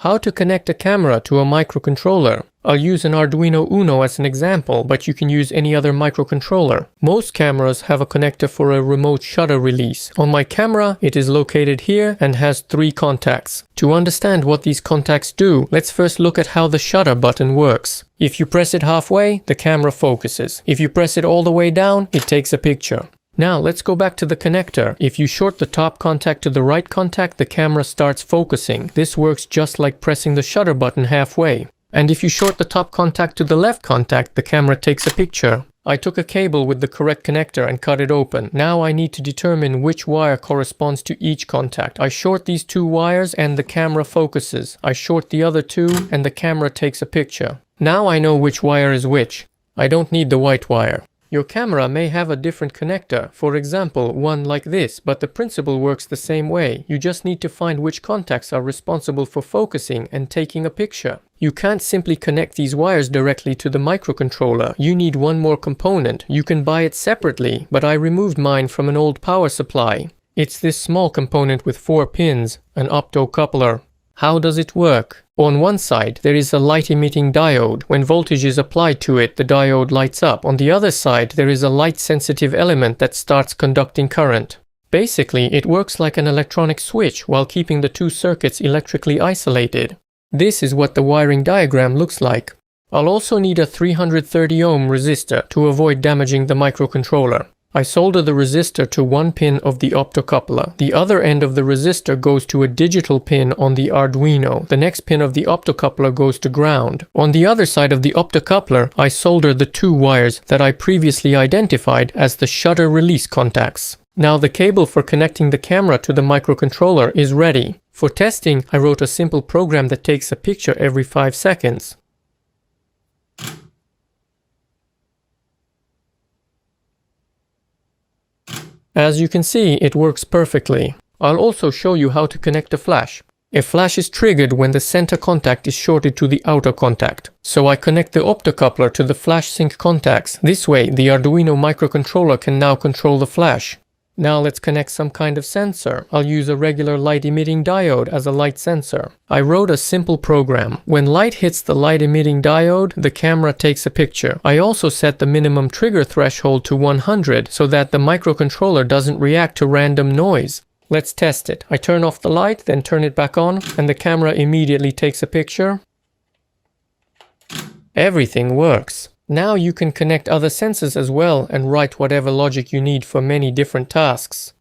How to connect a camera to a microcontroller. I'll use an Arduino Uno as an example, but you can use any other microcontroller. Most cameras have a connector for a remote shutter release. On my camera, it is located here and has 3 contacts. To understand what these contacts do, let's first look at how the shutter button works. If you press it halfway, the camera focuses. If you press it all the way down, it takes a picture. Now let's go back to the connector. If you short the top contact to the right contact, the camera starts focusing. This works just like pressing the shutter button halfway. And if you short the top contact to the left contact, the camera takes a picture. I took a cable with the correct connector and cut it open. Now I need to determine which wire corresponds to each contact. I short these 2 wires and the camera focuses. I short the other 2 and the camera takes a picture. Now I know which wire is which. I don't need the white wire. Your camera may have a different connector, for example, one like this, but the principle works the same way. You just need to find which contacts are responsible for focusing and taking a picture. You can't simply connect these wires directly to the microcontroller. You need one more component. You can buy it separately, but I removed mine from an old power supply. It's this small component with 4 pins, an optocoupler. How does it work? On one side, there is a light-emitting diode. When voltage is applied to it, the diode lights up. On the other side, there is a light-sensitive element that starts conducting current. Basically, it works like an electronic switch while keeping the 2 circuits electrically isolated. This is what the wiring diagram looks like. I'll also need a 330 ohm resistor to avoid damaging the microcontroller. I solder the resistor to one pin of the optocoupler. The other end of the resistor goes to a digital pin on the Arduino. The next pin of the optocoupler goes to ground. On the other side of the optocoupler, I solder the 2 wires that I previously identified as the shutter release contacts. Now the cable for connecting the camera to the microcontroller is ready. For testing, I wrote a simple program that takes a picture every 5 seconds. As you can see, it works perfectly. I'll also show you how to connect a flash. A flash is triggered when the center contact is shorted to the outer contact. So I connect the optocoupler to the flash sync contacts. This way, the Arduino microcontroller can now control the flash. Now let's connect some kind of sensor. I'll use a regular light-emitting diode as a light sensor. I wrote a simple program. When light hits the light-emitting diode, the camera takes a picture. I also set the minimum trigger threshold to 100 so that the microcontroller doesn't react to random noise. Let's test it. I turn off the light, then turn it back on, and the camera immediately takes a picture. Everything works. Now you can connect other sensors as well and write whatever logic you need for many different tasks.